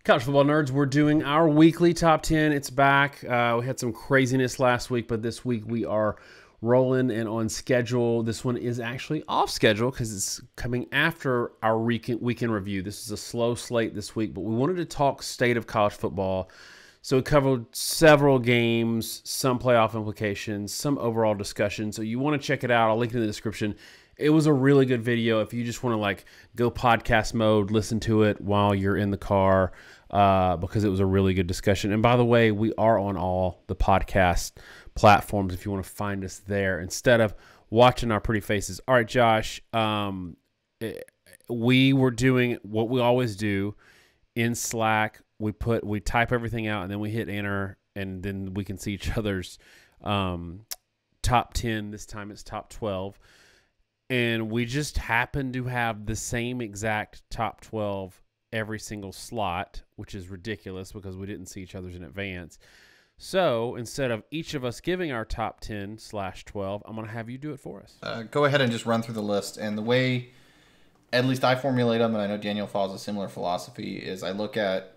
College football nerds, we're doing our weekly top 10. It's back. We had some craziness last week, but this week we are rolling and on schedule. This one is actually off schedule because it's coming after our weekend review. This is a slow slate this week, but we wanted to talk state of college football. So we covered several games, some playoff implications, some overall discussion. So you want to check it out. I'll link it in the description. It was a really good video. If you just want to go podcast mode, listen to it while you're in the car, because it was a really good discussion. And by the way, we are on all the podcast platforms if you want to find us there instead of watching our pretty faces. All right, Josh, we were doing what we always do in Slack. We type everything out and then we hit enter, and then we can see each other's top 10. This time it's top 12. And we just happen to have the same exact top 12 every single slot, which is ridiculous because we didn't see each other's in advance. So instead of each of us giving our top 10/12, I'm going to have you do it for us. Go ahead and just run through the list. And the way, at least I formulate them, and I know Daniel follows a similar philosophy, is I look at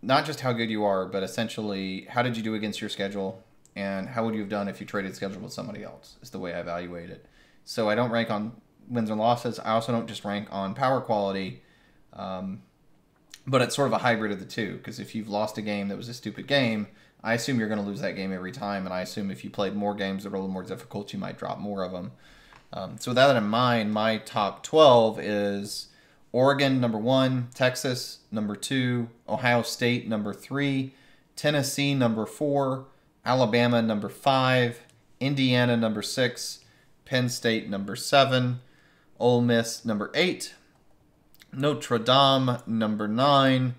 not just how good you are, but essentially how did you do against your schedule, and how would you have done if you traded schedule with somebody else, is the way I evaluate it. So I don't rank on wins and losses. I also don't just rank on power quality, but it's sort of a hybrid of the two. Because if you've lost a game that was a stupid game, I assume you're going to lose that game every time. And I assume if you played more games that are a little more difficult, you might drop more of them. So with that in mind, my top 12 is Oregon, number 1, Texas, number 2, Ohio State, number 3, Tennessee, number 4, Alabama, number 5, Indiana, number 6, Penn State, number 7, Ole Miss, number 8, Notre Dame, number 9,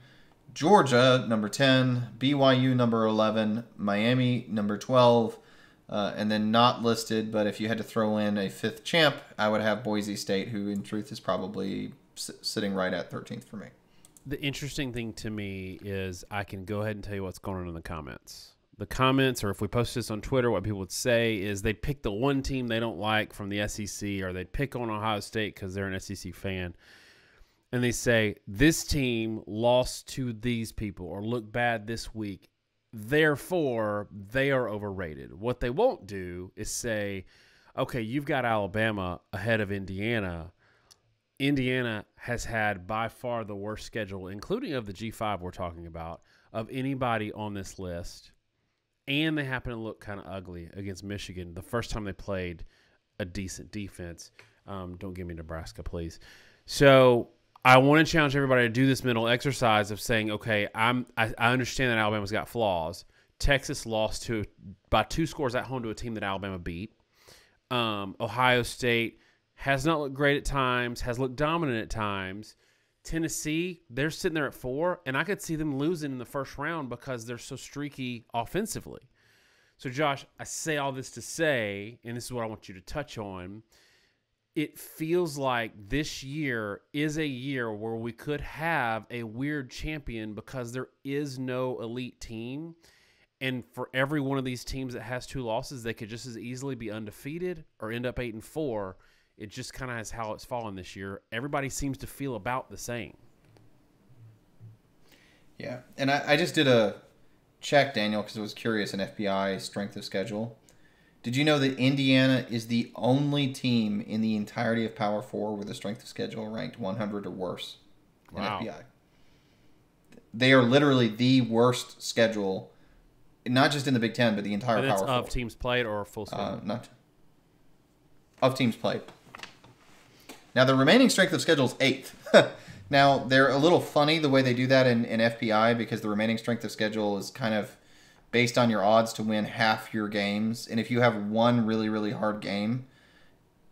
Georgia, number 10, BYU, number 11, Miami, number 12, and then not listed, but if you had to throw in a 5th champ, I would have Boise State, who in truth is probably sitting right at 13th for me. The interesting thing to me is I can go ahead and tell you what's going on in the comments. The comments, or if we post this on Twitter, what people would say is they'd pick the one team they don't like from the SEC, or they'd pick on Ohio State because they're an SEC fan. And they say, this team lost to these people or looked bad this week. Therefore, they are overrated. What they won't do is say, okay, you've got Alabama ahead of Indiana. Indiana has had by far the worst schedule, including of the G5 we're talking about, of anybody on this list. And they happen to look kind of ugly against Michigan the first time they played a decent defense. Don't give me Nebraska, please. So I want to challenge everybody to do this mental exercise of saying, okay, I understand that Alabama's got flaws. Texas lost by 2 scores at home to a team that Alabama beat. Ohio State has not looked great at times, has looked dominant at times. Tennessee, they're sitting there at 4, and I could see them losing in the first round because they're so streaky offensively. So, Josh, I say all this to say, and this is what I want you to touch on, it feels like this year is a year where we could have a weird champion because there is no elite team. And for every one of these teams that has 2 losses, they could just as easily be undefeated or end up 8-4. It just kind of is how it's fallen this year. Everybody seems to feel about the same. Yeah, and I just did a check, Daniel, because I was curious in FPI strength of schedule. Did you know that Indiana is the only team in the entirety of Power 4 with a strength of schedule ranked 100 or worse in FPI? They are literally the worst schedule, not just in the Big Ten, but the entire Power 4. Of teams played or full schedule? Not of teams played. Now, the remaining strength of schedule is 8th. Now, they're a little funny the way they do that in FPI because the remaining strength of schedule is kind of based on your odds to win half your games. And if you have one really, really hard game,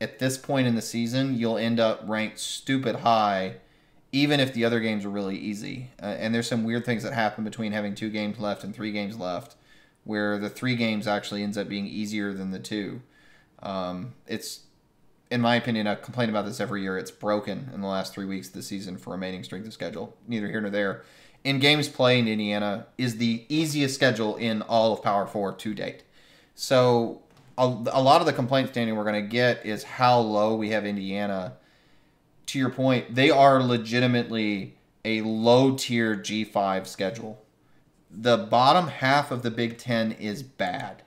at this point in the season, you'll end up ranked stupid high, even if the other games are really easy. And there's some weird things that happen between having 2 games left and 3 games left, where the 3 games actually ends up being easier than the 2. It's, in my opinion, I complain about this every year. It's broken in the last 3 weeks of the season for remaining strength of schedule. Neither here nor there. In games played, Indiana is the easiest schedule in all of Power 4 to date. So a lot of the complaints, Daniel, we're going to get is how low we have Indiana. To your point, they are legitimately a low-tier G5 schedule. The bottom half of the Big Ten is bad.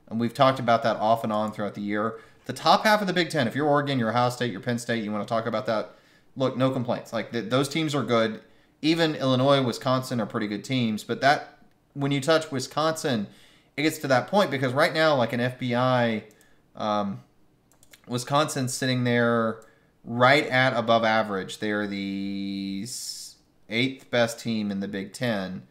And we've talked about that off and on throughout the year. The top half of the Big Ten, if you're Oregon, you're Ohio State, you're Penn State, you want to talk about that, look, no complaints. Like, those teams are good. Even Illinois, Wisconsin are pretty good teams. But that, when you touch Wisconsin, it gets to that point because right now, like an FBI, Wisconsin's sitting there right at above average. They're the 8th best team in the Big Ten.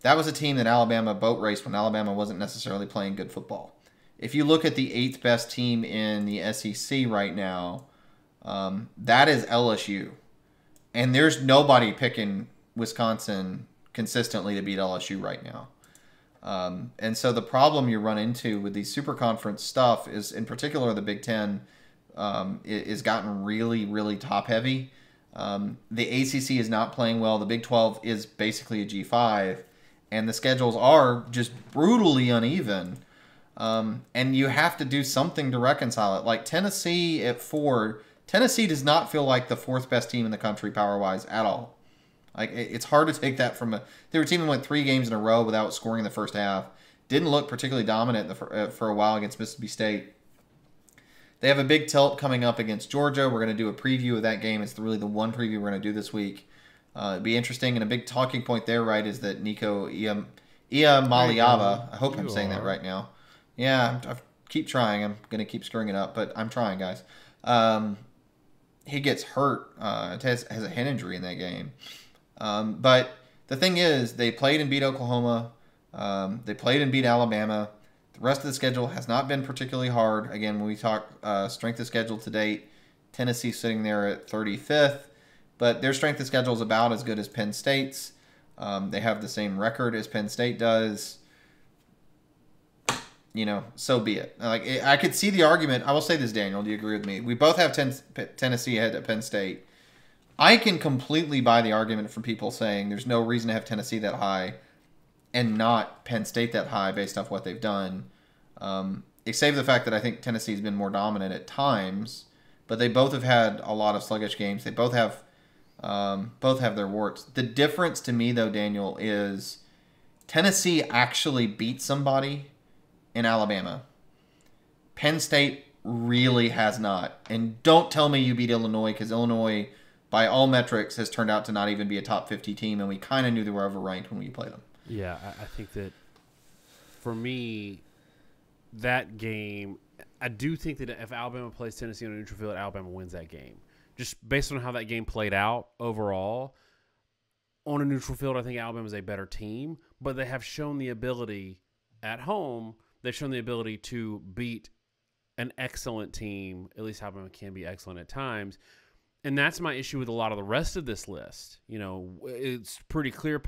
That was a team that Alabama boat raced when Alabama wasn't necessarily playing good football. If you look at the 8th best team in the SEC right now, that is LSU. And there's nobody picking Wisconsin consistently to beat LSU right now. And so the problem you run into with these super conference stuff is, in particular, the Big Ten is gotten really, really top heavy. The ACC is not playing well. The Big 12 is basically a G5. And the schedules are just brutally uneven. And you have to do something to reconcile it. Like Tennessee at 4, Tennessee does not feel like the 4th best team in the country power-wise at all. Like, it's hard to take that from a... They were a team that went 3 games in a row without scoring in the first half. Didn't look particularly dominant for a while against Mississippi State. They have a big tilt coming up against Georgia. We're going to do a preview of that game. It's really the one preview we're going to do this week. It'd be interesting. And a big talking point there, right, is that Nico Iamaleava, I hope I'm saying that right now. Yeah, I keep trying. I'm going to keep screwing it up, but I'm trying, guys. He gets hurt. Has a head injury in that game. But the thing is, they played and beat Oklahoma. They played and beat Alabama. The rest of the schedule has not been particularly hard. Again, when we talk strength of schedule to date, Tennessee's sitting there at 35th. But their strength of schedule is about as good as Penn State's. They have the same record as Penn State does. You know, so be it. Like, I could see the argument. I will say this, Daniel. Do you agree with me? We both have Tennessee ahead of Penn State. I can completely buy the argument from people saying there's no reason to have Tennessee that high and not Penn State that high based off what they've done. Except for the fact that I think Tennessee's been more dominant at times, but they both have had a lot of sluggish games. They both have their warts. The difference to me, though, Daniel, is Tennessee actually beat somebody in Alabama. Penn State really has not. And don't tell me you beat Illinois, because Illinois, by all metrics, has turned out to not even be a top 50 team, and we kind of knew they were overranked when we played them. Yeah, I think that for me, that game, I do think that if Alabama plays Tennessee on a neutral field, Alabama wins that game. Just based on how that game played out overall, on a neutral field, I think Alabama is a better team, but they have shown the ability at home. They've shown the ability to beat an excellent team. At least Alabama can be excellent at times. And that's my issue with a lot of the rest of this list. You know, it's pretty clear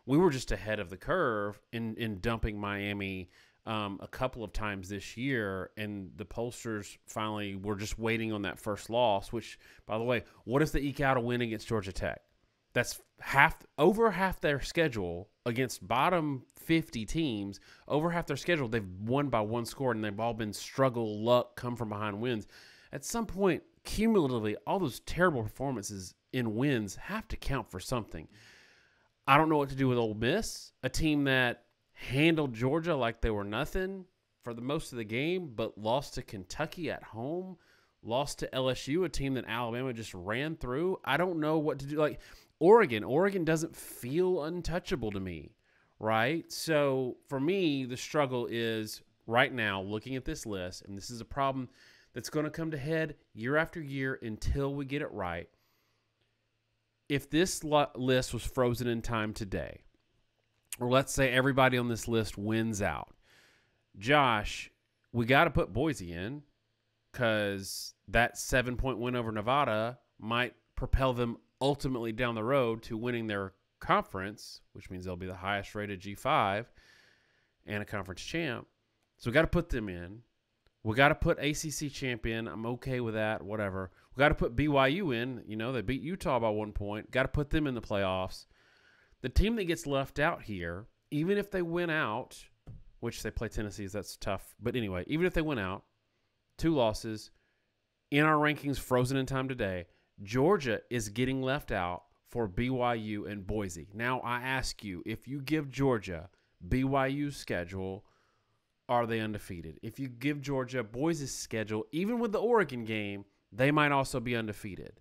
we were just ahead of the curve in dumping Miami a couple of times this year, and the pollsters finally were just waiting on that first loss, which, by the way, what if they eke out a win against Georgia Tech? That's over half their schedule against bottom 50 teams. Over half their schedule, they've won by 1 score, and they've all been struggle, luck, come from behind wins. At some point, cumulatively, all those terrible performances in wins have to count for something. I don't know what to do with Ole Miss, a team that handled Georgia like they were nothing for the most of the game, but lost to Kentucky at home, lost to LSU, a team that Alabama just ran through. I don't know what to do. Like Oregon doesn't feel untouchable to me, right? So for me, the struggle is right now looking at this list, and this is a problem that's going to come to head year after year until we get it right. If this list was frozen in time today, or let's say everybody on this list wins out, Josh, we got to put Boise in because that 7-point win over Nevada might propel them ultimately down the road to winning their conference, which means they'll be the highest rated G5 and a conference champ. So we got to put them in. We got to put ACC champion. I'm okay with that, whatever. We got to put BYU in. You know, they beat Utah by 1 point. Got to put them in the playoffs. The team that gets left out here, even if they win out, which they play Tennessee, that's tough. But anyway, even if they win out, 2 losses, in our rankings frozen in time today, Georgia is getting left out for BYU and Boise. Now, I ask you, if you give Georgia BYU's schedule, are they undefeated? If you give Georgia Boise's schedule, even with the Oregon game, they might also be undefeated.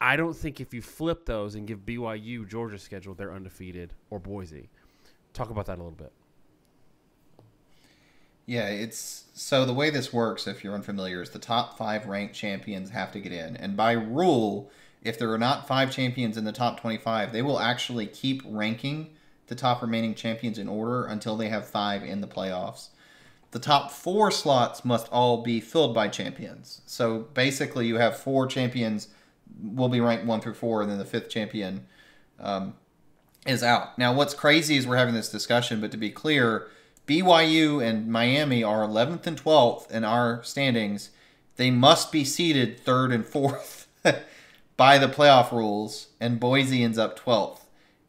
I don't think if you flip those and give BYU Georgia's schedule, they're undefeated, or Boise. Talk about that a little bit. Yeah, so the way this works, if you're unfamiliar, is the top 5 ranked champions have to get in. And by rule, if there are not 5 champions in the top 25, they will actually keep ranking the top remaining champions in order until they have 5 in the playoffs. The top 4 slots must all be filled by champions. So basically you have 4 champions will be ranked 1 through 4, and then the 5th champion is out. Now what's crazy is we're having this discussion, but to be clear, BYU and Miami are 11th and 12th in our standings. They must be seeded 3rd and 4th by the playoff rules, and Boise ends up 12th.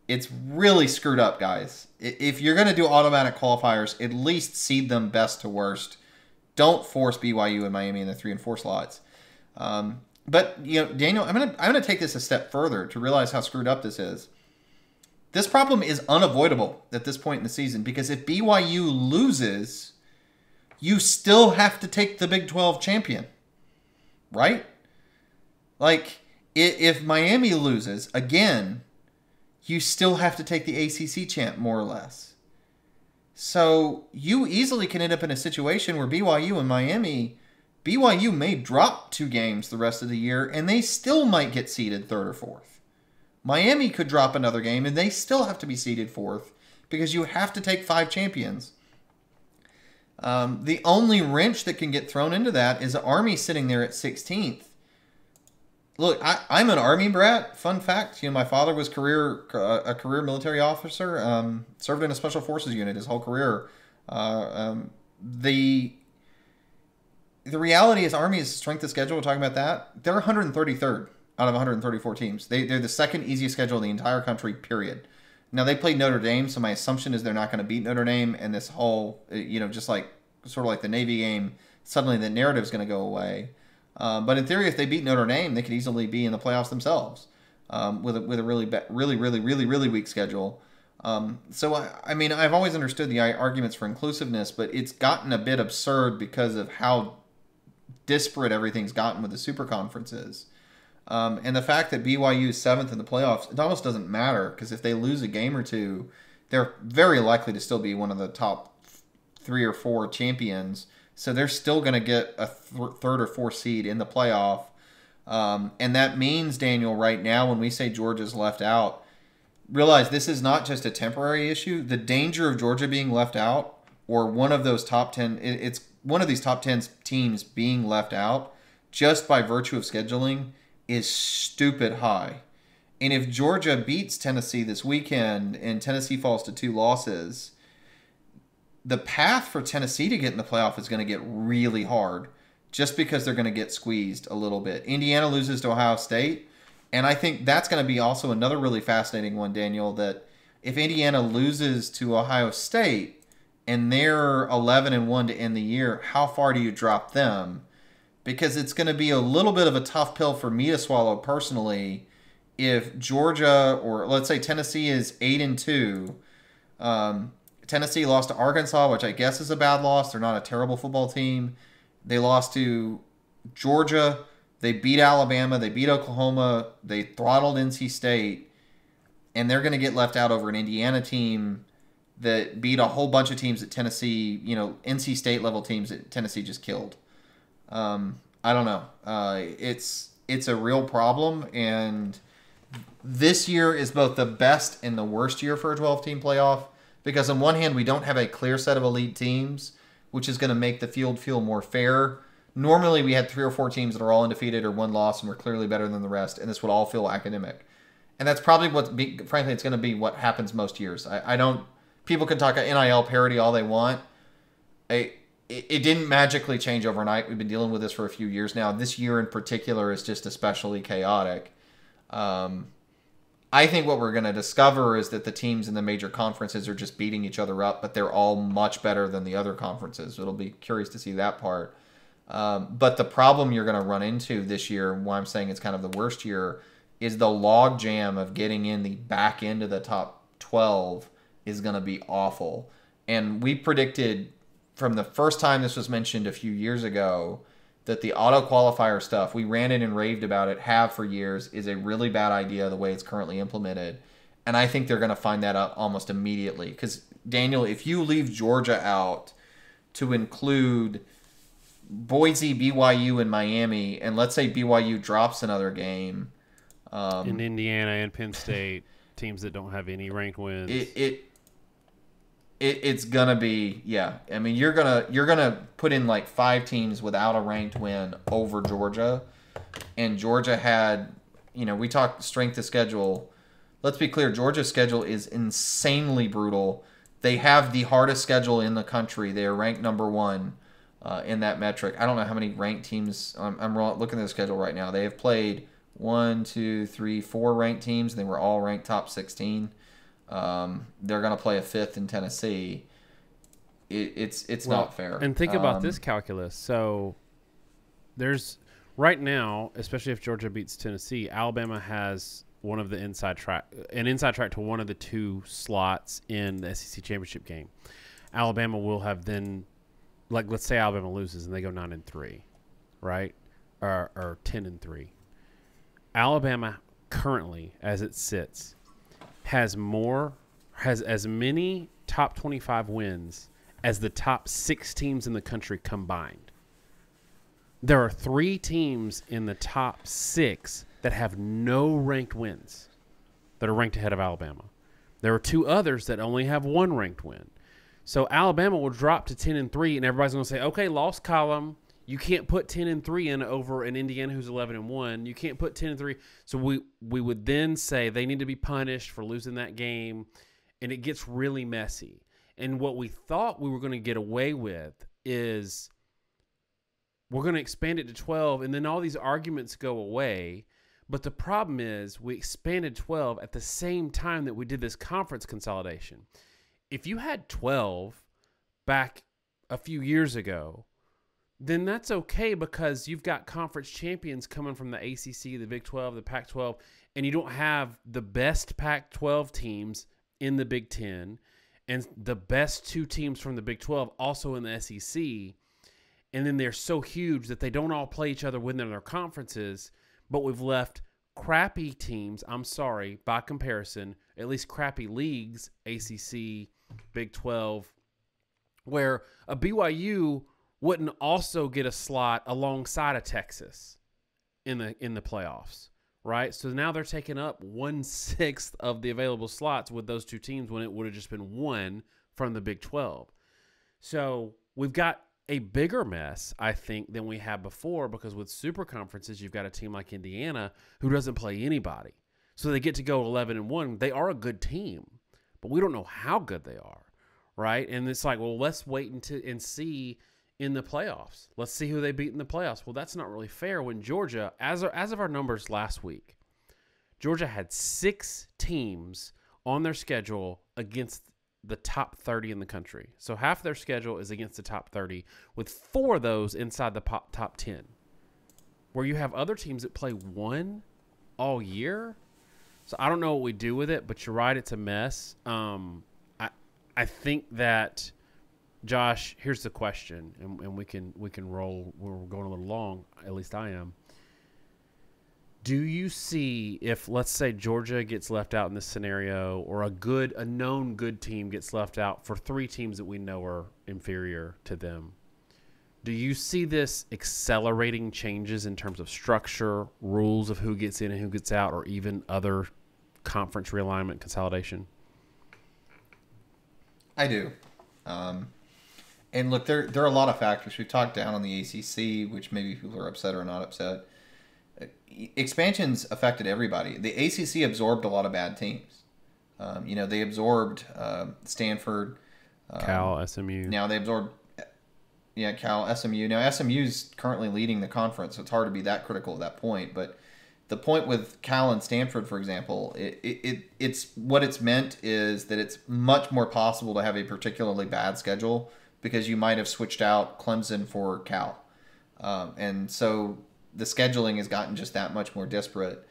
It's really screwed up, guys. If you're going to do automatic qualifiers, at least seed them best to worst. Don't force BYU and Miami in the 3 and 4 slots. But Daniel, I'm gonna take this a step further to realize how screwed up this is. This problem is unavoidable at this point in the season because if BYU loses, you still have to take the Big 12 champion, right? Like, if Miami loses, again, you still have to take the ACC champ, more or less. So you easily can end up in a situation where BYU may drop 2 games the rest of the year, and they still might get seeded 3rd or 4th. Miami could drop another game, and they still have to be seeded 4th because you have to take 5 champions. The only wrench that can get thrown into that is Army sitting there at 16th. Look, I'm an Army brat. Fun fact, my father was a career military officer, served in a special forces unit his whole career. The reality is Army's strength of schedule, we're talking about that, they're 133rd out of 134 teams. They're the second easiest schedule in the entire country, period. Now, they played Notre Dame, so my assumption is they're not going to beat Notre Dame, and this whole, just like sort of like the Navy game, suddenly the narrative is going to go away. But in theory, if they beat Notre Dame, they could easily be in the playoffs themselves with a really weak schedule. So, I've always understood the arguments for inclusiveness, but it's gotten a bit absurd because of how disparate everything's gotten with the super conferences. And the fact that BYU is 7th in the playoffs, it almost doesn't matter because if they lose a game or two, they're very likely to still be one of the top 3 or 4 champions. So they're still going to get a 3rd or 4th seed in the playoff. And that means, Daniel, right now when we say Georgia's left out, realize this is not just a temporary issue. The danger of Georgia being left out or one of those top 10, it's one of these top 10 teams being left out just by virtue of scheduling is stupid high. And if Georgia beats Tennessee this weekend and Tennessee falls to 2 losses, the path for Tennessee to get in the playoff is going to get really hard just because they're going to get squeezed a little bit. Indiana loses to Ohio State, and I think that's going to be also another really fascinating one, Daniel, that if Indiana loses to Ohio State and they're 11-1 to end the year, how far do you drop them? Because it's going to be a little bit of a tough pill for me to swallow personally if Georgia, or let's say Tennessee is 8-2. Tennessee lost to Arkansas, which I guess is a bad loss. They're not a terrible football team. They lost to Georgia. They beat Alabama. They beat Oklahoma. They throttled NC State. And they're going to get left out over an Indiana team that beat a whole bunch of teams that Tennessee, NC State level teams that Tennessee just killed. I don't know. It's a real problem, and this year is both the best and the worst year for a 12-team playoff because on one hand, we don't have a clear set of elite teams, which is going to make the field feel more fair. Normally, we had 3 or 4 teams that are all undefeated or 1 loss and were clearly better than the rest, and this would all feel academic. And that's probably frankly, it's going to be what happens most years. People can talk NIL parity all they want. It didn't magically change overnight. We've been dealing with this for a few years now. This year in particular is just especially chaotic. I think what we're going to discover is that the teams in the major conferences are just beating each other up, but they're all much better than the other conferences. It'll be curious to see that part. But the problem you're going to run into this year, and why I'm saying it's kind of the worst year, is the log jam of getting in the back end of the top 12 is going to be awful. And we predicted from the first time this was mentioned a few years ago that the auto qualifier stuff, we ran it and raved about it, have for years, is a really bad idea the way it's currently implemented. And I think they're going to find that out almost immediately. Because, Daniel, if you leave Georgia out to include Boise, BYU, and Miami, and let's say BYU drops another game, in Indiana and Penn State, teams that don't have any ranked wins, it's gonna be, yeah. I mean, you're gonna put in like 5 teams without a ranked win over Georgia, and Georgia had, we talked strength of schedule. Let's be clear, Georgia's schedule is insanely brutal. They have the hardest schedule in the country. They are ranked number 1 in that metric. I don't know how many ranked teams. I'm looking at the schedule right now. They have played 1, 2, 3, 4 ranked teams, and they were all ranked top 16. They're going to play a 5th in Tennessee. It's not fair. And think about this calculus. So there's right now, especially if Georgia beats Tennessee, Alabama has one of the inside track to one of the 2 slots in the SEC championship game. Alabama will have then, like, let's say Alabama loses and they go 9-3, right? Or 10-3. Alabama currently, as it sits, has as many top 25 wins as the top 6 teams in the country combined. There are 3 teams in the top 6 that have no ranked wins that are ranked ahead of Alabama. There are 2 others that only have 1 ranked win. So Alabama will drop to 10-3, and everybody's going to say, okay, lost column. You can't put 10-3 in over an Indiana who's 11-1. You can't put 10-3. So we would then say they need to be punished for losing that game, and it gets really messy. And what we thought we were going to get away with is we're going to expand it to 12, and then all these arguments go away. But the problem is we expanded 12 at the same time that we did this conference consolidation. If you had 12 back a few years ago, then that's okay because you've got conference champions coming from the ACC, the Big 12, the Pac-12, and you don't have the best Pac-12 teams in the Big 10 and the best 2 teams from the Big 12 also in the SEC. And then they're so huge that they don't all play each other within their conferences, but we've left crappy teams, I'm sorry, by comparison, at least crappy leagues, ACC, Big 12, where a BYU wouldn't also get a slot alongside of Texas in the playoffs, right? So now they're taking up 1/6 of the available slots with those 2 teams when it would have just been 1 from the Big 12. So we've got a bigger mess, I think, than we had before because with super conferences, you've got a team like Indiana who doesn't play anybody. So they get to go 11-1. They are a good team, but we don't know how good they are, right? And it's like, well, let's wait and see in the playoffs. Let's see who they beat in the playoffs. Well, that's not really fair when Georgia, as of our numbers last week, Georgia had 6 teams on their schedule against the top 30 in the country. So half their schedule is against the top 30, with 4 of those inside the top 10. Where you have other teams that play 1 all year. So I don't know what we do with it, but you're right, it's a mess. I think that, Josh, here's the question, and we can roll. We're going a little long, at least I am. Do you see if, let's say, Georgia gets left out in this scenario, or a known good team gets left out for 3 teams that we know are inferior to them? Do you see this accelerating changes in terms of structure, rules of who gets in and who gets out, or even other conference realignment consolidation? I do. And look, there are a lot of factors. We've talked down on the ACC, which maybe people are upset or not upset. Expansions affected everybody. The ACC absorbed a lot of bad teams. They absorbed Stanford, Cal, SMU. Now they absorbed, Cal, SMU. Now SMU's currently leading the conference, so it's hard to be that critical at that point. But the point with Cal and Stanford, for example, it's what it's meant is that it's much more possible to have a particularly bad schedule because you might have switched out Clemson for Cal, and so the scheduling has gotten just that much more disparate.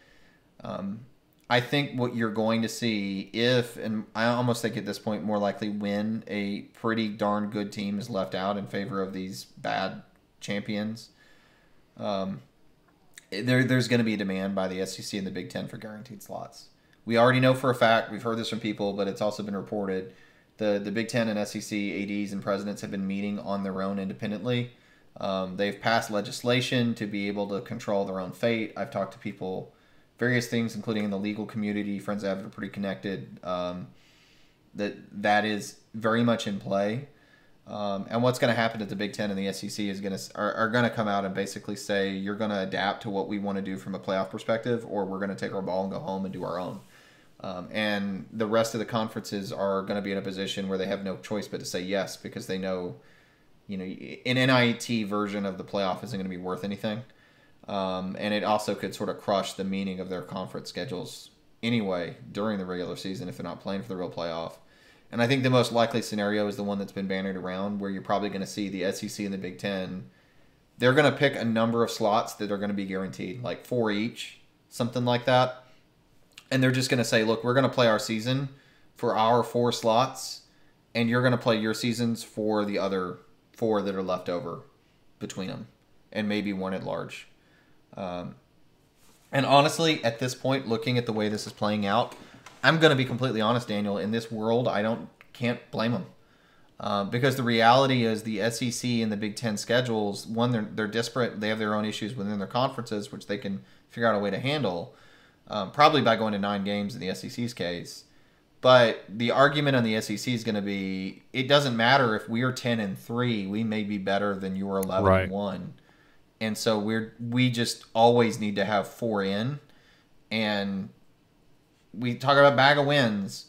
I think what you're going to see and I almost think at this point more likely when a pretty darn good team is left out in favor of these bad champions, there's going to be a demand by the SEC and the Big Ten for guaranteed slots. We already know for a fact, we've heard this from people, but it's also been reported, the Big Ten and SEC ADs and presidents have been meeting on their own independently. They've passed legislation to be able to control their own fate. I've talked to people, various things, including in the legal community, friends that are pretty connected, that is very much in play. And what's going to happen at the Big Ten and the SEC is are going to come out and basically say, you're going to adapt to what we want to do from a playoff perspective, or we're going to take our ball and go home and do our own. And the rest of the conferences are going to be in a position where they have no choice but to say yes, because they know, an NIT version of the playoff isn't going to be worth anything. And it also could sort of crush the meaning of their conference schedules anyway during the regular season if they're not playing for the real playoff. And I think the most likely scenario is the one that's been bannered around, where you're probably going to see the SEC and the Big Ten. They're going to pick a number of slots that are going to be guaranteed, like 4 each, something like that. And they're just going to say, look, we're going to play our season for our 4 slots, and you're going to play your seasons for the other 4 that are left over between them, and maybe 1 at large. And honestly, at this point, looking at the way this is playing out, I'm going to be completely honest, Daniel. In this world, can't blame them. Because the reality is the SEC and the Big Ten schedules, one, they're disparate. They have their own issues within their conferences, which they can figure out a way to handle. Probably by going to 9 games in the SEC's case. But the argument on the SEC is going to be, it doesn't matter if we are 10-3, we may be better than you are 11-1. And so we just always need to have 4 in. And we talk about bag of wins.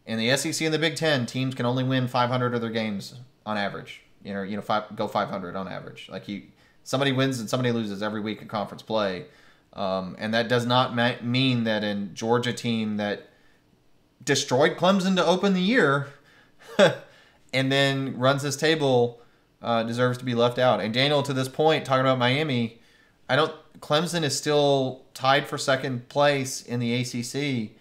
In the SEC and the Big Ten, teams can only win 500 of their games on average. Go 500 on average. Like somebody wins and somebody loses every week in conference play. And that does not mean that in Georgia team that destroyed Clemson to open the year and then runs this table deserves to be left out. And Daniel, to this point, talking about Miami, Clemson is still tied for second place in the ACC.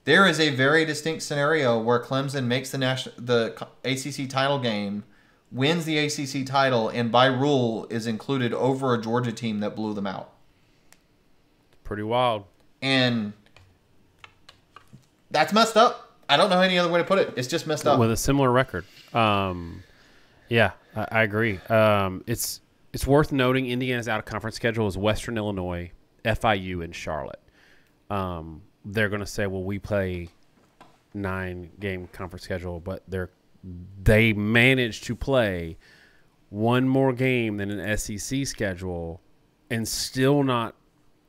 There is a very distinct scenario where Clemson makes the ACC title game, wins the ACC title, and by rule is included over a Georgia team that blew them out. Pretty wild. And that's messed up. I don't know any other way to put it. It's just messed up. With a similar record. Yeah, I agree. It's worth noting Indiana's out-of-conference schedule is Western Illinois, FIU, and Charlotte. They're going to say, well, we play 9-game conference schedule, but they managed to play 1 more game than an SEC schedule and still not,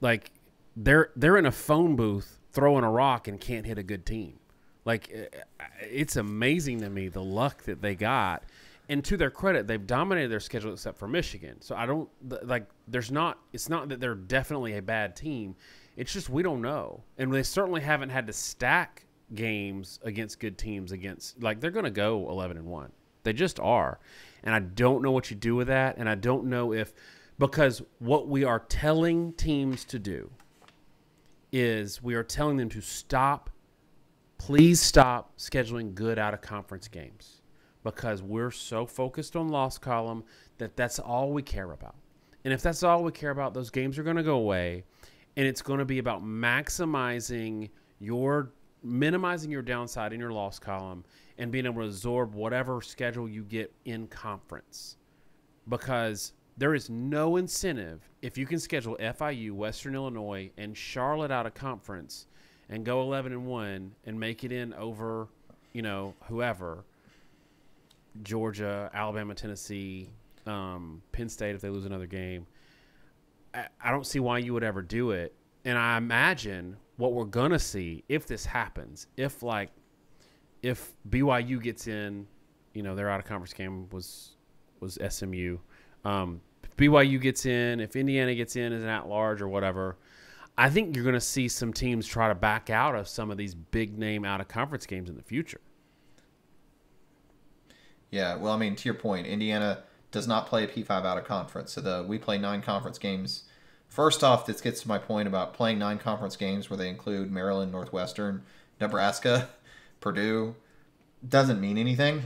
like, they're in a phone booth throwing a rock and can't hit a good team. Like, it's amazing to me the luck that they got. And to their credit, they've dominated their schedule except for Michigan. So I don't like. It's not that they're definitely a bad team. It's just we don't know, and they certainly haven't had to stack games against good teams. They're going to go 11-1. They just are, and I don't know what you do with that. And I don't know because what we are telling teams to do is we are telling them to please stop scheduling good out-of-conference games, because we're so focused on loss column that's all we care about. And if that's all we care about, those games are going to go away, and it's going to be about minimizing your downside in your loss column and being able to absorb whatever schedule you get in conference. Because there is no incentive if you can schedule FIU, Western Illinois, and Charlotte out of conference and go 11-1 and make it in over, whoever, Georgia, Alabama, Tennessee, Penn State if they lose another game. I don't see why you would ever do it. And I imagine what we're going to see if this happens, if BYU gets in, their out-of-conference game was SMU. BYU gets in, if Indiana gets in as an at-large or whatever, I think you're going to see some teams try to back out of some of these big-name out-of-conference games in the future. Yeah, well, I mean, to your point, Indiana does not play a P5 out of conference. So we play 9 conference games First off, this gets to my point about playing 9 conference games where they include Maryland, Northwestern, Nebraska, Purdue. Doesn't mean anything.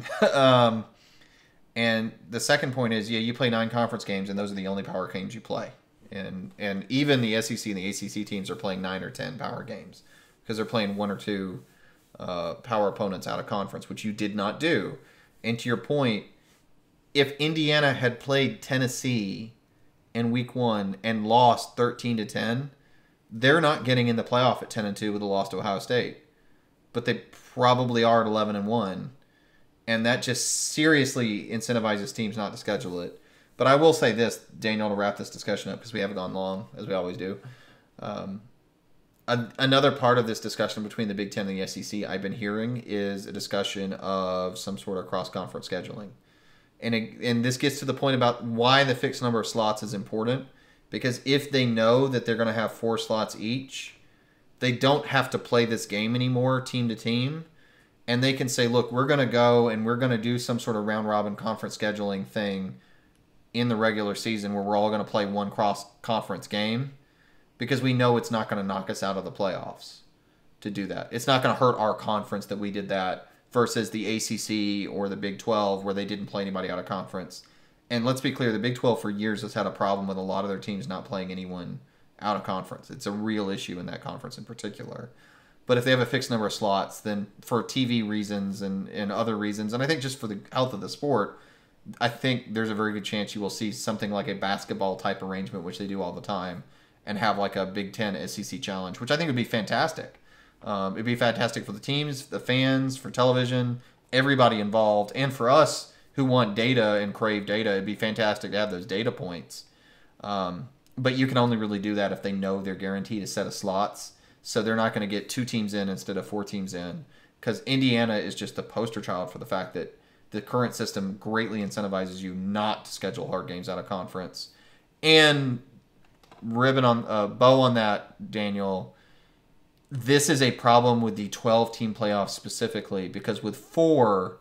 And the second point is, yeah, you play 9 conference games, and those are the only power games you play. And even the SEC and the ACC teams are playing 9 or 10 power games because they're playing 1 or 2 power opponents out of conference, which you did not do. And to your point, if Indiana had played Tennessee in week 1 and lost 13-10, they're not getting in the playoff at 10-2 with a loss to Ohio State. But they probably are at 11-1. And that just seriously incentivizes teams not to schedule it. But I will say this, Daniel, to wrap this discussion up, because we haven't gone long, as we always do. Another part of this discussion between the Big Ten and the SEC I've been hearing is a discussion of some sort of cross-conference scheduling. And this gets to the point about why the fixed number of slots is important. Because if they know that they're going to have 4 slots each, they don't have to play this game anymore, team to team. And they can say, look, we're going to go and we're going to do some sort of round-robin conference scheduling thing in the regular season where we're all going to play one cross-conference game because we know it's not going to knock us out of the playoffs to do that. It's not going to hurt our conference that we did that versus the ACC or the Big 12 where they didn't play anybody out of conference. And let's be clear, the Big 12 for years has had a problem with a lot of their teams not playing anyone out of conference. It's a real issue in that conference in particular. But if they have a fixed number of slots, then for TV reasons and other reasons, and I think just for the health of the sport, I think there's a very good chance you will see something like a basketball type arrangement, which they do all the time, and have like a Big Ten SEC challenge, which I think would be fantastic. It'd be fantastic for the teams, the fans, for television, everybody involved, and for us who want data and crave data. It'd be fantastic to have those data points. But you can only really do that if they know they're guaranteed a set of slots. So they're not going to get 2 teams in instead of 4 teams in. Because Indiana is just the poster child for the fact that the current system greatly incentivizes you not to schedule hard games out of conference. And bow on that, Daniel, this is a problem with the 12-team playoffs specifically. Because with 4,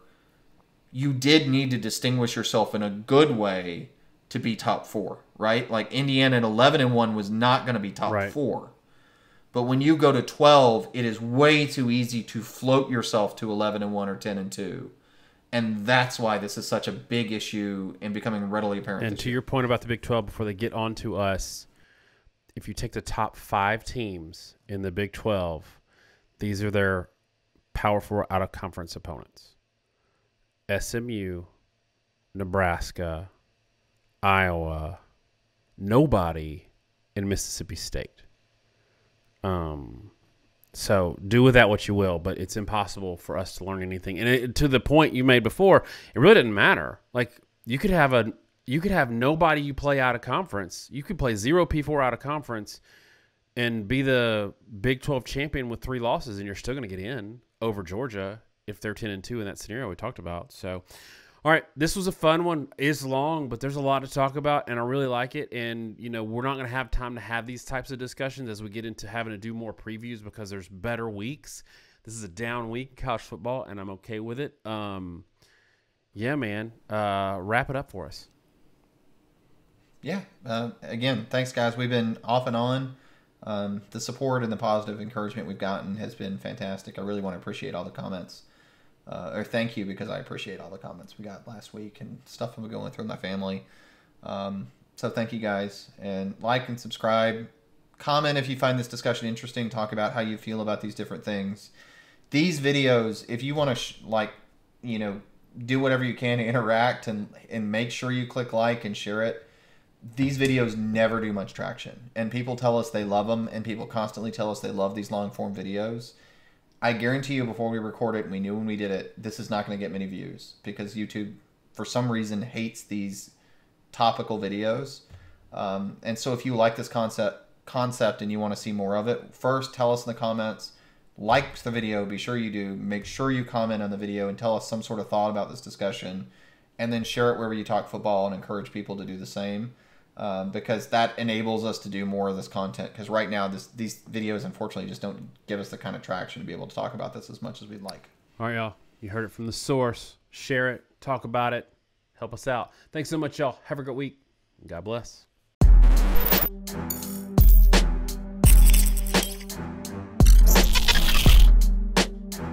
you did need to distinguish yourself in a good way to be top 4, right? Like Indiana at 11-1 was not going to be top 4. But when you go to 12, it is way too easy to float yourself to 11-1 or 10-2. And that's why this is such a big issue and becoming readily apparent. And to your point about the Big 12, before they get on to us, if you take the top 5 teams in the Big 12, these are their Power 4 out-of-conference opponents. SMU, Nebraska, Iowa, nobody in Mississippi State. So do with that what you will, but it's impossible for us to learn anything. And to the point you made before, it really didn't matter. Like you could have nobody you play out of conference. You could play 0 P4 out of conference and be the Big 12 champion with 3 losses, and you're still going to get in over Georgia if they're 10-2 in that scenario we talked about. So, all right, this was a fun one. It's long, but there's a lot to talk about, and I really like it. And, you know, we're not going to have time to have these types of discussions as we get into having to do more previews because there's better weeks. This is a down week in college football, and I'm okay with it. Yeah, man, wrap it up for us. Yeah, again, thanks, guys. We've been off and on. The support and the positive encouragement we've gotten has been fantastic. I really want to appreciate all the comments. Or thank you, because I appreciate all the comments we got last week and stuff I'm going through with my family. So thank you guys, and like and subscribe. Comment if you find this discussion interesting. Talk about how you feel about these different things. These videos, if you want to, do whatever you can to interact and make sure you click like and share it. These videos never do much traction, and people tell us they love them, and people constantly tell us they love these long form videos. I guarantee you, before we record it, and we knew when we did it, this is not going to get many views because YouTube, for some reason, hates these topical videos. And so if you like this concept and you want to see more of it, first tell us in the comments, like the video, be sure you do, make sure you comment on the video and tell us some sort of thought about this discussion, and then share it wherever you talk football and encourage people to do the same. Because that enables us to do more of this content. Because right now, these videos, unfortunately, just don't give us the kind of traction to be able to talk about this as much as we'd like. All right, y'all. You heard it from the source. Share it. Talk about it. Help us out. Thanks so much, y'all. Have a great week. God bless.